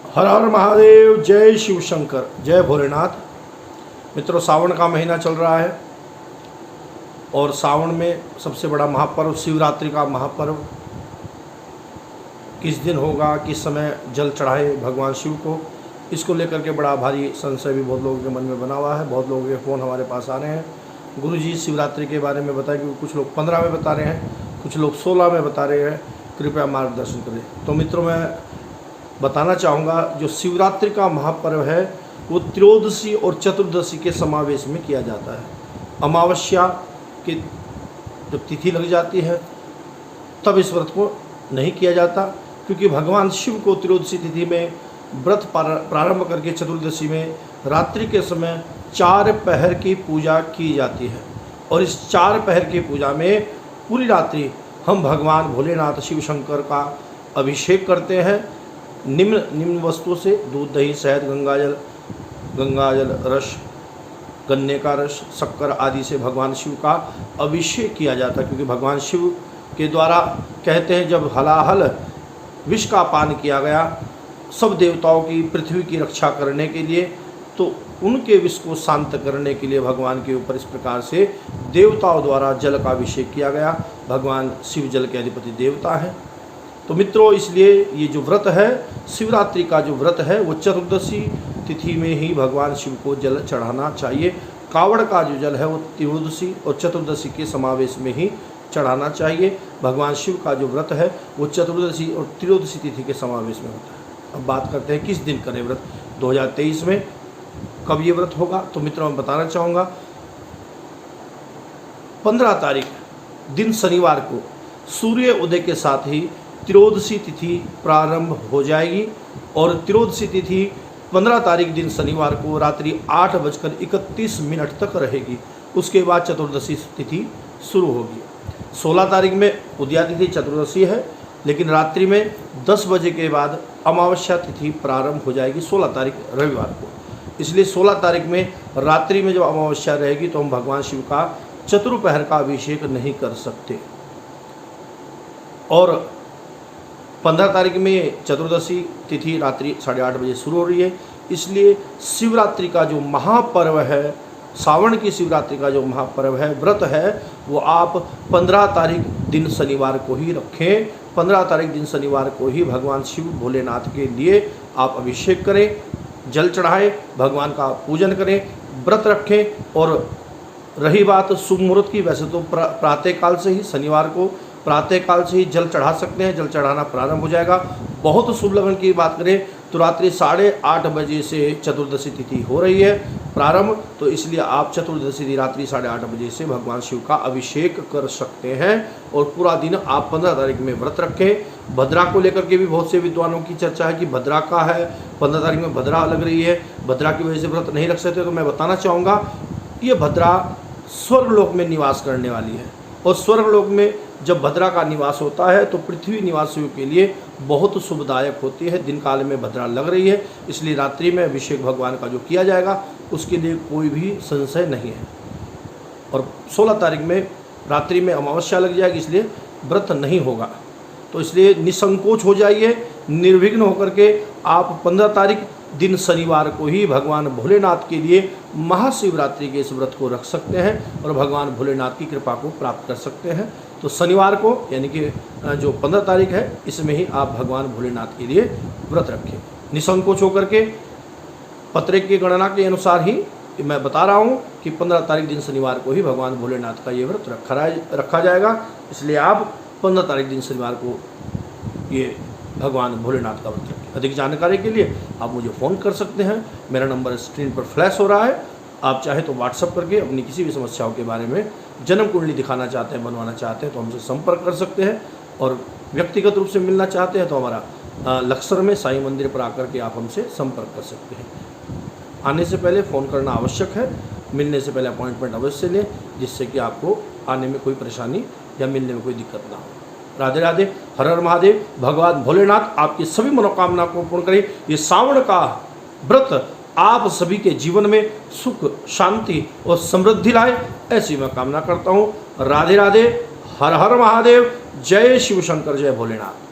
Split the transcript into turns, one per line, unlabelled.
हर हर महादेव, जय शिव शंकर, जय भोलेनाथ। मित्रों, सावन का महीना चल रहा है और सावन में सबसे बड़ा महापर्व शिवरात्रि का महापर्व किस दिन होगा, किस समय जल चढ़ाए भगवान शिव को, इसको लेकर के बड़ा भारी संशय भी बहुत लोगों के मन में बना हुआ है। बहुत लोगों के फ़ोन हमारे पास आ रहे हैं, गुरुजी शिवरात्रि के बारे में बताएं, क्योंकि कुछ लोग 15 में बता रहे हैं, कुछ लोग 16 में बता रहे हैं, कृपया मार्गदर्शन करें। तो मित्रों, मैं बताना चाहूँगा, जो शिवरात्रि का महापर्व है वो त्रयोदशी और चतुर्दशी के समावेश में किया जाता है। अमावस्या की जब तिथि लग जाती है तब इस व्रत को नहीं किया जाता, क्योंकि भगवान शिव को त्रयोदशी तिथि में व्रत प्रारंभ करके चतुर्दशी में रात्रि के समय 4 पहर की पूजा की जाती है। और इस 4 पहर की पूजा में पूरी रात्रि हम भगवान भोलेनाथ शिव शंकर का अभिषेक करते हैं। निम्न वस्तुओं से दूध, दही, शहद, गंगाजल रस, गन्ने का रस, शक्कर आदि से भगवान शिव का अभिषेक किया जाता है। क्योंकि भगवान शिव के द्वारा कहते हैं, जब हलाहल विष का पान किया गया सब देवताओं की, पृथ्वी की रक्षा करने के लिए, तो उनके विष को शांत करने के लिए भगवान के ऊपर इस प्रकार से देवताओं द्वारा जल का अभिषेक किया गया। भगवान शिव जल के अधिपति देवता हैं। तो मित्रों, इसलिए ये जो व्रत है, शिवरात्रि का जो व्रत है, वो चतुर्दशी तिथि में ही भगवान शिव को जल चढ़ाना चाहिए। कावड़ का जो जल है वो त्रयोदशी और चतुर्दशी के समावेश में ही चढ़ाना चाहिए। भगवान शिव का जो व्रत है वो चतुर्दशी और त्रयोदशी तिथि के समावेश में होता है। अब बात करते हैं किस दिन करें व्रत। 2023 में कब ये व्रत होगा, तो मित्रों मैं बताना चाहूँगा, 15 तारीख दिन शनिवार को सूर्य उदय के साथ ही त्रयोदशी तिथि प्रारंभ हो जाएगी और त्रयोदशी तिथि 15 तारीख दिन शनिवार को रात्रि 8:31 तक रहेगी। उसके बाद चतुर्दशी तिथि शुरू होगी। 16 तारीख में उदया तिथि चतुर्दशी है, लेकिन रात्रि में 10 बजे के बाद अमावस्या तिथि प्रारंभ हो जाएगी 16 तारीख रविवार को। इसलिए 16 तारीख में रात्रि में जब अमावस्या रहेगी तो हम भगवान शिव का चतुर्पहर का अभिषेक नहीं कर सकते। और 15 तारीख में चतुर्दशी तिथि रात्रि 8:30 बजे शुरू हो रही है। इसलिए शिवरात्रि का जो महापर्व है, सावन की शिवरात्रि का जो महापर्व है, व्रत है, वो आप 15 तारीख दिन शनिवार को ही रखें। 15 तारीख दिन शनिवार को ही भगवान शिव भोलेनाथ के लिए आप अभिषेक करें, जल चढ़ाएं, भगवान का पूजन करें, व्रत रखें। और रही बात शुभ मुहूर्त की, वैसे तो प्रातःकाल से ही, शनिवार को प्रातःकाल से ही जल चढ़ा सकते हैं, जल चढ़ाना प्रारंभ हो जाएगा। बहुत शुभ लगन की बात करें तो रात्रि 8:30 बजे से चतुर्दशी तिथि हो रही है प्रारंभ, तो इसलिए आप चतुर्दशी की रात्रि 8:30 बजे से भगवान शिव का अभिषेक कर सकते हैं। और पूरा दिन आप 15 तारीख में व्रत रखें। भद्रा को लेकर के भी बहुत से विद्वानों की चर्चा है कि भद्रा का है, 15 तारीख में भद्रा लग रही है, भद्रा की वजह से व्रत नहीं रख सकते। तो मैं बताना चाहूँगा, ये भद्रा स्वर्गलोक में निवास करने वाली है और स्वर्गलोक में जब भद्रा का निवास होता है तो पृथ्वी निवासियों के लिए बहुत शुभदायक होती है। दिन काल में भद्रा लग रही है, इसलिए रात्रि में अभिषेक भगवान का जो किया जाएगा उसके लिए कोई भी संशय नहीं है। और 16 तारीख में रात्रि में अमावस्या लग जाएगी, इसलिए व्रत नहीं होगा। तो इसलिए निसंकोच हो जाइए, निर्विघ्न होकर के आप 15 तारीख दिन शनिवार को ही भगवान भोलेनाथ के लिए महाशिवरात्रि के इस व्रत को रख सकते हैं और भगवान भोलेनाथ की कृपा को प्राप्त कर सकते हैं। तो शनिवार को, यानी कि जो 15 तारीख है, इसमें ही आप भगवान भोलेनाथ के लिए व्रत रखें निसंकोच होकर के। पत्रिक की गणना के अनुसार ही मैं बता रहा हूँ कि 15 तारीख दिन शनिवार को ही भगवान भोलेनाथ का ये व्रत रखा जाएगा। इसलिए आप 15 तारीख दिन शनिवार को ये भगवान भोलेनाथ का व्रत रखें। अधिक जानकारी के लिए आप मुझे फ़ोन कर सकते हैं। मेरा नंबर स्क्रीन पर फ्लैश हो रहा है। आप चाहे तो व्हाट्सअप करके अपनी किसी भी समस्याओं के बारे में, जन्म कुंडली दिखाना चाहते हैं, बनवाना चाहते हैं, तो हमसे संपर्क कर सकते हैं। और व्यक्तिगत रूप से मिलना चाहते हैं तो हमारा लक्सर में साईं मंदिर पर आकर के आप हमसे संपर्क कर सकते हैं। आने से पहले फ़ोन करना आवश्यक है, मिलने से पहले अपॉइंटमेंट अवश्य लें, जिससे कि आपको आने में कोई परेशानी या मिलने में कोई दिक्कत ना हो। राधे राधे, हर हर महादेव। भगवान भोलेनाथ आपकी सभी मनोकामना को पूर्ण करें। ये सावन का व्रत आप सभी के जीवन में सुख, शांति और समृद्धि लाए, ऐसी मैं कामना करता हूँ। राधे राधे, हर हर महादेव, जय शिव शंकर, जय भोलेनाथ।